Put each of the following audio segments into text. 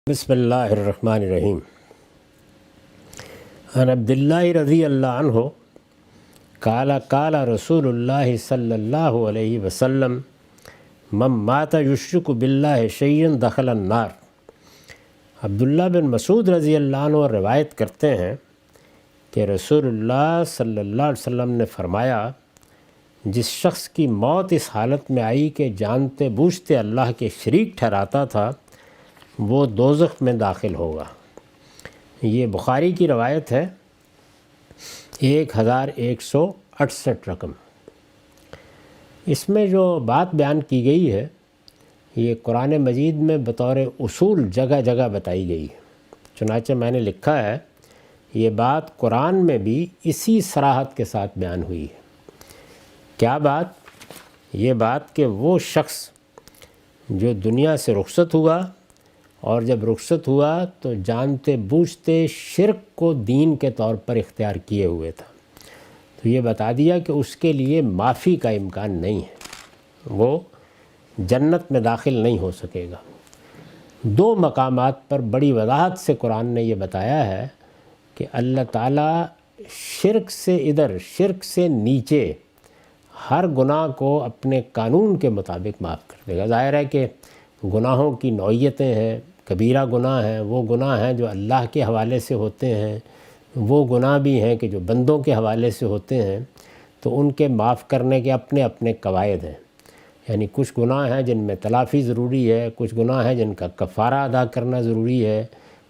بسم اللہ الرحمن الرحیم۔ عن عبداللہ رضی اللہ عنہ قال قال رسول اللہ صلی اللہ علیہ وسلم من مات یشرک باللہ شیئا دخل النار۔ عبداللہ بن مسعود رضی اللہ عنہ روایت کرتے ہیں کہ رسول اللہ صلی اللہ علیہ وسلم نے فرمایا، جس شخص کی موت اس حالت میں آئی کہ جانتے بوجھتے اللہ کے شریک ٹھہراتا تھا وہ دوزخ میں داخل ہوگا۔ یہ بخاری کی روایت ہے 1168 رقم۔ اس میں جو بات بیان کی گئی ہے یہ قرآن مجید میں بطور اصول جگہ جگہ بتائی گئی ہے، چنانچہ میں نے لکھا ہے یہ بات قرآن میں بھی اسی صراحت کے ساتھ بیان ہوئی ہے۔ کیا بات؟ یہ بات کہ وہ شخص جو دنیا سے رخصت ہوا اور جب رخصت ہوا تو جانتے بوجھتے شرک کو دین کے طور پر اختیار کیے ہوئے تھا، تو یہ بتا دیا کہ اس کے لیے معافی کا امکان نہیں ہے، وہ جنت میں داخل نہیں ہو سکے گا۔ دو مقامات پر بڑی وضاحت سے قرآن نے یہ بتایا ہے کہ اللہ تعالیٰ شرک سے شرک سے نیچے ہر گناہ کو اپنے قانون کے مطابق معاف کر دے گا۔ ظاہر ہے کہ گناہوں کی نوعیتیں ہیں، کبیرہ گناہ ہیں وہ گناہ ہیں جو اللہ کے حوالے سے ہوتے ہیں، وہ گناہ بھی ہیں کہ جو بندوں کے حوالے سے ہوتے ہیں، تو ان کے معاف کرنے کے اپنے اپنے قواعد ہیں۔ یعنی کچھ گناہ ہیں جن میں تلافی ضروری ہے، کچھ گناہ ہیں جن کا کفارہ ادا کرنا ضروری ہے،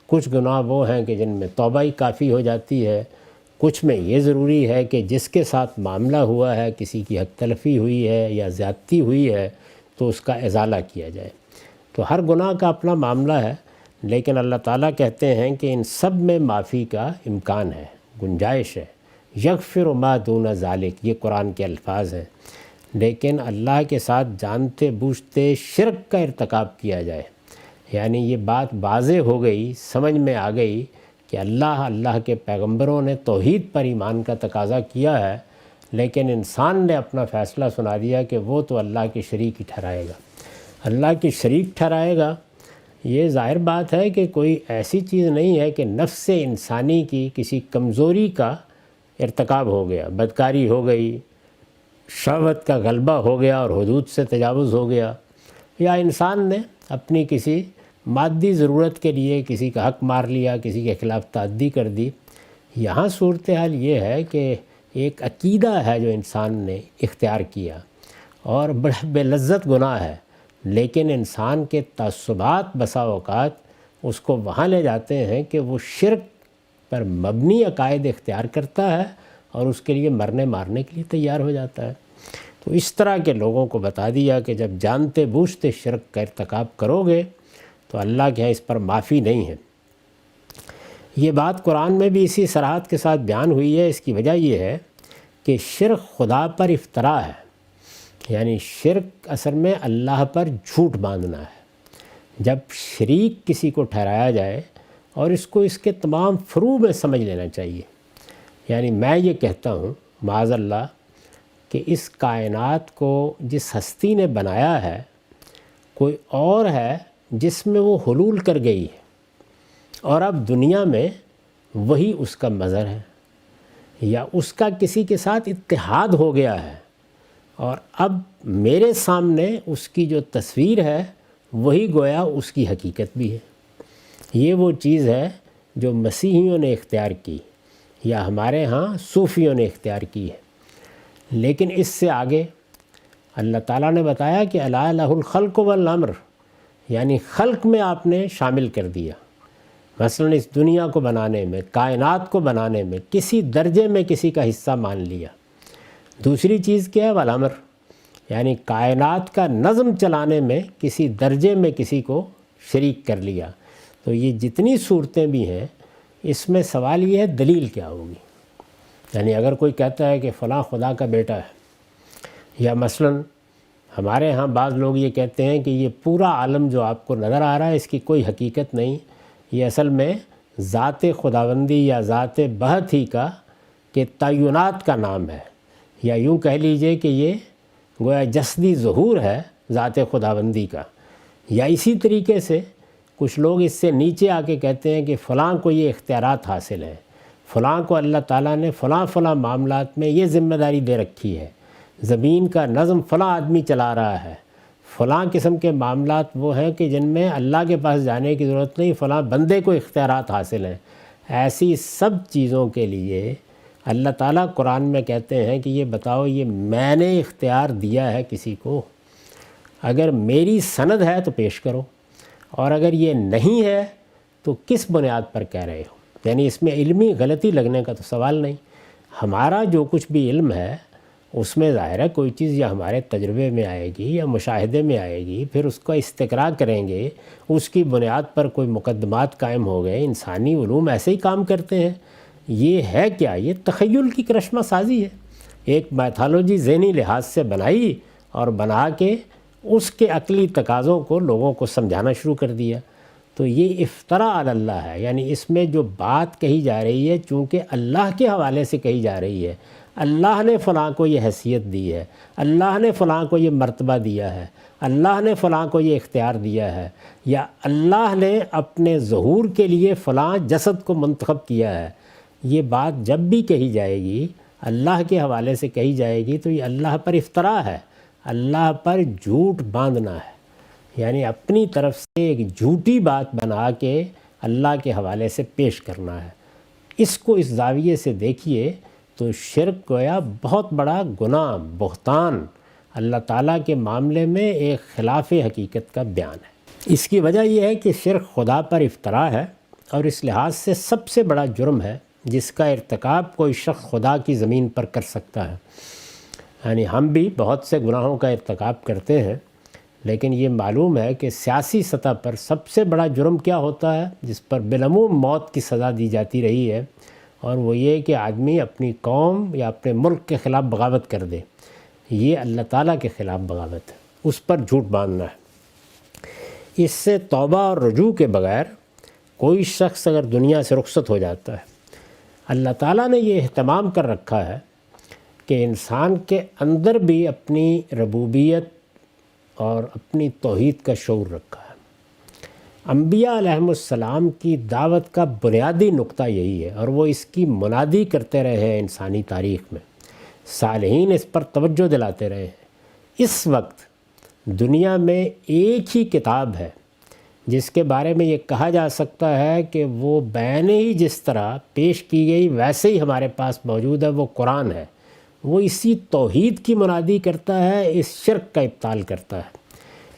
کچھ گناہ وہ ہیں کہ جن میں توبہ ہی کافی ہو جاتی ہے، کچھ میں یہ ضروری ہے کہ جس کے ساتھ معاملہ ہوا ہے، کسی کی حق تلفی ہوئی ہے یا زیادتی ہوئی ہے تو اس کا ازالہ کیا جائے۔ تو ہر گناہ کا اپنا معاملہ ہے، لیکن اللہ تعالیٰ کہتے ہیں کہ ان سب میں معافی کا امکان ہے، گنجائش ہے۔ یغفر ما دون ذالک، یہ قرآن کے الفاظ ہیں۔ لیکن اللہ کے ساتھ جانتے بوجھتے شرک کا ارتکاب کیا جائے، یعنی یہ بات واضح ہو گئی، سمجھ میں آ گئی کہ اللہ کے پیغمبروں نے توحید پر ایمان کا تقاضا کیا ہے، لیکن انسان نے اپنا فیصلہ سنا دیا کہ وہ تو اللہ کے شریک ہی ٹھہرائے گا، اللہ کے شریک ٹھہرائے گا۔ یہ ظاہر بات ہے کہ کوئی ایسی چیز نہیں ہے کہ نفس انسانی کی کسی کمزوری کا ارتکاب ہو گیا، بدکاری ہو گئی، شہوت کا غلبہ ہو گیا اور حدود سے تجاوز ہو گیا، یا انسان نے اپنی کسی مادی ضرورت کے لیے کسی کا حق مار لیا، کسی کے خلاف تعدی کر دی۔ یہاں صورتحال یہ ہے کہ ایک عقیدہ ہے جو انسان نے اختیار کیا اور بڑا بے لذت گناہ ہے، لیکن انسان کے تعصبات بسا اوقات اس کو وہاں لے جاتے ہیں کہ وہ شرک پر مبنی عقائد اختیار کرتا ہے اور اس کے لیے مرنے مارنے کے لیے تیار ہو جاتا ہے۔ تو اس طرح کے لوگوں کو بتا دیا کہ جب جانتے بوجھتے شرک کا ارتکاب کرو گے تو اللہ کے ہاں اس پر معافی نہیں ہے۔ یہ بات قرآن میں بھی اسی صراحت کے ساتھ بیان ہوئی ہے۔ اس کی وجہ یہ ہے کہ شرک خدا پر افتراء ہے، یعنی شرک اصل میں اللہ پر جھوٹ باندھنا ہے۔ جب شریک کسی کو ٹھہرایا جائے اور اس کو اس کے تمام فروع میں سمجھ لینا چاہیے، یعنی میں یہ کہتا ہوں معاذ اللہ کہ اس کائنات کو جس ہستی نے بنایا ہے کوئی اور ہے جس میں وہ حلول کر گئی ہے، اور اب دنیا میں وہی اس کا مظہر ہے، یا اس کا کسی کے ساتھ اتحاد ہو گیا ہے، اور اب میرے سامنے اس کی جو تصویر ہے وہی گویا اس کی حقیقت بھی ہے۔ یہ وہ چیز ہے جو مسیحیوں نے اختیار کی یا ہمارے ہاں صوفیوں نے اختیار کی ہے۔ لیکن اس سے آگے اللہ تعالیٰ نے بتایا کہ الا لہ الخلق والامر، یعنی خلق میں آپ نے شامل کر دیا۔ مثلا اس دنیا کو بنانے میں، کائنات کو بنانے میں کسی درجے میں کسی کا حصہ مان لیا۔ دوسری چیز کیا ہے؟ والامر، یعنی کائنات کا نظم چلانے میں کسی درجے میں کسی کو شریک کر لیا۔ تو یہ جتنی صورتیں بھی ہیں اس میں سوال یہ ہے دلیل کیا ہوگی؟ یعنی اگر کوئی کہتا ہے کہ فلاں خدا کا بیٹا ہے، یا مثلا ہمارے ہاں بعض لوگ یہ کہتے ہیں کہ یہ پورا عالم جو آپ کو نظر آ رہا ہے اس کی کوئی حقیقت نہیں، یہ اصل میں ذات خداوندی یا ذات بہت ہی کا کہ تعینات کا نام ہے، یا یوں کہہ لیجئے کہ یہ گویا جسدی ظہور ہے ذات خداوندی کا۔ یا اسی طریقے سے کچھ لوگ اس سے نیچے آ کے کہتے ہیں کہ فلاں کو یہ اختیارات حاصل ہیں، فلاں کو اللہ تعالیٰ نے فلاں فلاں معاملات میں یہ ذمہ داری دے رکھی ہے، زمین کا نظم فلاں آدمی چلا رہا ہے، فلاں قسم کے معاملات وہ ہیں کہ جن میں اللہ کے پاس جانے کی ضرورت نہیں، فلاں بندے کو اختیارات حاصل ہیں۔ ایسی سب چیزوں کے لیے اللہ تعالیٰ قرآن میں کہتے ہیں کہ یہ بتاؤ یہ میں نے اختیار دیا ہے کسی کو؟ اگر میری سند ہے تو پیش کرو، اور اگر یہ نہیں ہے تو کس بنیاد پر کہہ رہے ہو؟ یعنی اس میں علمی غلطی لگنے کا تو سوال نہیں۔ ہمارا جو کچھ بھی علم ہے اس میں ظاہر ہے کوئی چیز یا ہمارے تجربے میں آئے گی یا مشاہدے میں آئے گی، پھر اس کا استقراء کریں گے، اس کی بنیاد پر کوئی مقدمات قائم ہو گئے۔ انسانی علوم ایسے ہی کام کرتے ہیں۔ یہ ہے کیا؟ یہ تخیل کی کرشمہ سازی ہے، ایک میتھالوجی ذہنی لحاظ سے بنائی اور بنا کے اس کے عقلی تقاضوں کو لوگوں کو سمجھانا شروع کر دیا۔ تو یہ افتراء علی اللہ ہے، یعنی اس میں جو بات کہی جا رہی ہے چونکہ اللہ کے حوالے سے کہی جا رہی ہے، اللہ نے فلاں کو یہ حیثیت دی ہے، اللہ نے فلاں کو یہ مرتبہ دیا ہے، اللہ نے فلاں کو یہ اختیار دیا ہے، یا اللہ نے اپنے ظہور کے لیے فلاں جسد کو منتخب کیا ہے، یہ بات جب بھی کہی جائے گی اللہ کے حوالے سے کہی جائے گی تو یہ اللہ پر افتراء ہے، اللہ پر جھوٹ باندھنا ہے، یعنی اپنی طرف سے ایک جھوٹی بات بنا کے اللہ کے حوالے سے پیش کرنا ہے۔ اس کو اس زاویے سے دیکھیے تو شرک گویا بہت بڑا گناہ، بہتان اللہ تعالیٰ کے معاملے میں ایک خلاف حقیقت کا بیان ہے۔ اس کی وجہ یہ ہے کہ شرک خدا پر افتراء ہے، اور اس لحاظ سے سب سے بڑا جرم ہے جس کا ارتکاب کوئی شخص خدا کی زمین پر کر سکتا ہے۔ یعنی ہم بھی بہت سے گناہوں کا ارتکاب کرتے ہیں، لیکن یہ معلوم ہے کہ سیاسی سطح پر سب سے بڑا جرم کیا ہوتا ہے جس پر بالعموم موت کی سزا دی جاتی رہی ہے، اور وہ یہ کہ آدمی اپنی قوم یا اپنے ملک کے خلاف بغاوت کر دے۔ یہ اللہ تعالیٰ کے خلاف بغاوت ہے، اس پر جھوٹ باندھنا ہے۔ اس سے توبہ اور رجوع کے بغیر کوئی شخص اگر دنیا سے رخصت ہو جاتا ہے، اللہ تعالیٰ نے یہ اہتمام کر رکھا ہے کہ انسان کے اندر بھی اپنی ربوبیت اور اپنی توحید کا شعور رکھا ہے۔ انبیاء علیہم السلام کی دعوت کا بنیادی نقطہ یہی ہے، اور وہ اس کی منادی کرتے رہے ہیں انسانی تاریخ میں، صالحین اس پر توجہ دلاتے رہے ہیں۔ اس وقت دنیا میں ایک ہی کتاب ہے جس کے بارے میں یہ کہا جا سکتا ہے کہ وہ بین ہی جس طرح پیش کی گئی ویسے ہی ہمارے پاس موجود ہے، وہ قرآن ہے۔ وہ اسی توحید کی منادی کرتا ہے، اس شرک کا ابطال کرتا ہے۔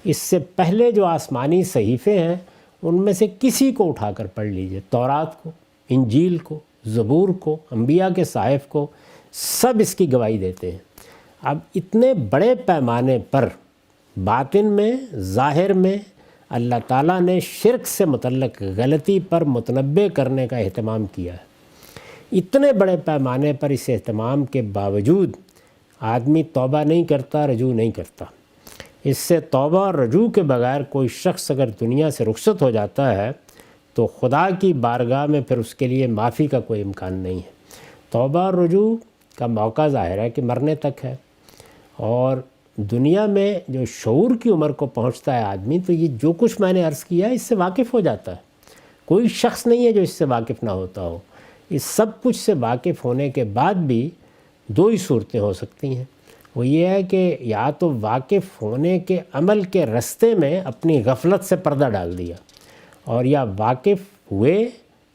اس سے پہلے جو آسمانی صحیفے ہیں ان میں سے کسی کو اٹھا کر پڑھ لیجئے، تورات کو، انجیل کو، زبور کو، انبیاء کے صحائف کو، سب اس کی گواہی دیتے ہیں۔ اب اتنے بڑے پیمانے پر باطن میں، ظاہر میں اللہ تعالیٰ نے شرک سے متعلق غلطی پر متنبہ کرنے کا اہتمام کیا ہے۔ اتنے بڑے پیمانے پر اس اہتمام کے باوجود آدمی توبہ نہیں کرتا، رجوع نہیں کرتا۔ اس سے توبہ اور رجوع کے بغیر کوئی شخص اگر دنیا سے رخصت ہو جاتا ہے تو خدا کی بارگاہ میں پھر اس کے لیے معافی کا کوئی امکان نہیں ہے۔ توبہ اور رجوع کا موقع ظاہر ہے کہ مرنے تک ہے، اور دنیا میں جو شعور کی عمر کو پہنچتا ہے آدمی تو یہ جو کچھ میں نے عرض کیا اس سے واقف ہو جاتا ہے۔ کوئی شخص نہیں ہے جو اس سے واقف نہ ہوتا ہو۔ اس سب کچھ سے واقف ہونے کے بعد بھی دو ہی صورتیں ہو سکتی ہیں، وہ یہ ہے کہ یا تو واقف ہونے کے عمل کے رستے میں اپنی غفلت سے پردہ ڈال دیا، اور یا واقف ہوئے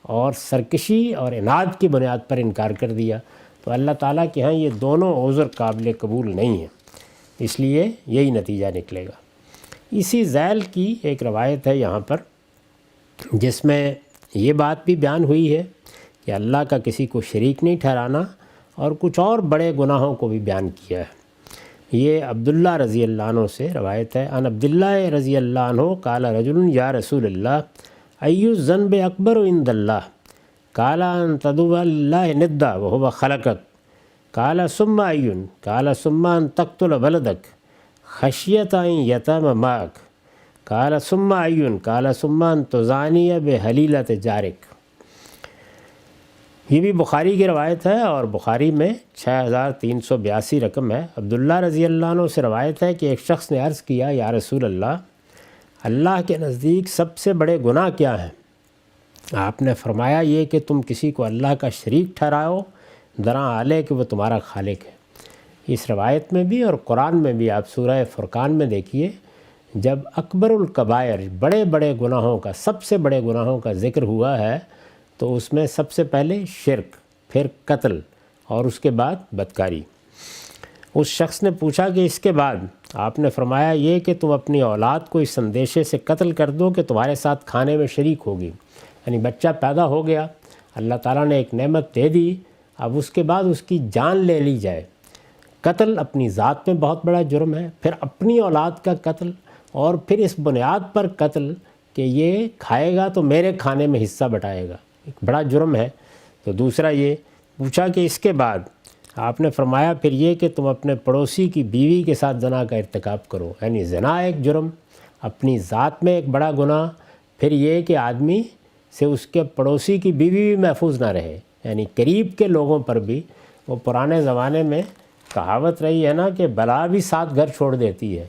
اور سرکشی اور عناد کی بنیاد پر انکار کر دیا، تو اللہ تعالیٰ کے ہاں یہ دونوں عذر قابل قبول نہیں ہیں، اس لیے یہی نتیجہ نکلے گا۔ اسی ذیل کی ایک روایت ہے یہاں پر جس میں یہ بات بھی بیان ہوئی ہے کہ اللہ کا کسی کو شریک نہیں ٹھہرانا، اور کچھ اور بڑے گناہوں کو بھی بیان کیا ہے۔ یہ عبداللہ رضی اللہ عنہ سے روایت ہے، ان عبداللہ رضی اللہ عنہ قال رجل یا رسول اللہ ای الذنب اکبر عند اللہ قال ان تدعو اللہ ندا وهو خلقک قال ثم ای قال ثم ان تقتل ولدک خشیت ان یتم معک قال ثم ای قال ثم ان تزانی بحلیلۃ جارک۔ یہ بھی بخاری کی روایت ہے، اور بخاری میں 6382 رقم ہے۔ عبداللہ رضی اللہ عنہ سے روایت ہے کہ ایک شخص نے عرض کیا یا رسول اللہ اللہ کے نزدیک سب سے بڑے گناہ کیا ہیں؟ آپ نے فرمایا یہ کہ تم کسی کو اللہ کا شریک ٹھہراؤ درا علیہ کہ وہ تمہارا خالق ہے۔ اس روایت میں بھی اور قرآن میں بھی آپ سورہ فرقان میں دیکھیے، جب اکبر الکبائر بڑے بڑے گناہوں کا، سب سے بڑے گناہوں کا ذکر ہوا ہے تو اس میں سب سے پہلے شرک، پھر قتل اور اس کے بعد بدکاری۔ اس شخص نے پوچھا کہ اس کے بعد؟ آپ نے فرمایا یہ کہ تم اپنی اولاد کو اس اندیشے سے قتل کر دو کہ تمہارے ساتھ کھانے میں شریک ہوگی۔ یعنی بچہ پیدا ہو گیا، اللہ تعالیٰ نے ایک نعمت دے دی، اب اس کے بعد اس کی جان لے لی جائے۔ قتل اپنی ذات میں بہت بڑا جرم ہے، پھر اپنی اولاد کا قتل، اور پھر اس بنیاد پر قتل کہ یہ کھائے گا تو میرے کھانے میں حصہ بٹائے گا، ایک بڑا جرم ہے۔ تو دوسرا یہ پوچھا کہ اس کے بعد؟ آپ نے فرمایا پھر یہ کہ تم اپنے پڑوسی کی بیوی کے ساتھ زنا کا ارتکاب کرو۔ یعنی زنا ایک جرم، اپنی ذات میں ایک بڑا گناہ، پھر یہ کہ آدمی سے اس کے پڑوسی کی بیوی بھی محفوظ نہ رہے، یعنی قریب کے لوگوں پر بھی۔ وہ پرانے زمانے میں کہاوت رہی ہے نا کہ بلا بھی 7 گھر چھوڑ دیتی ہے،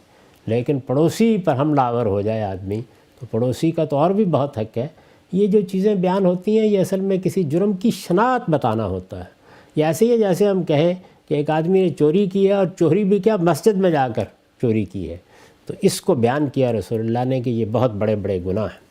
لیکن پڑوسی پر حملہ آور ہو جائے آدمی تو پڑوسی کا تو اور بھی بہت حق ہے۔ یہ جو چیزیں بیان ہوتی ہیں یہ اصل میں کسی جرم کی شناخت بتانا ہوتا ہے۔ یہ ایسے ہی ہے جیسے ہم کہیں کہ ایک آدمی نے چوری کی ہے، اور چوری بھی کیا، مسجد میں جا کر چوری کی ہے، تو اس کو بیان کیا رسول اللہ نے کہ یہ بہت بڑے بڑے گناہ ہیں۔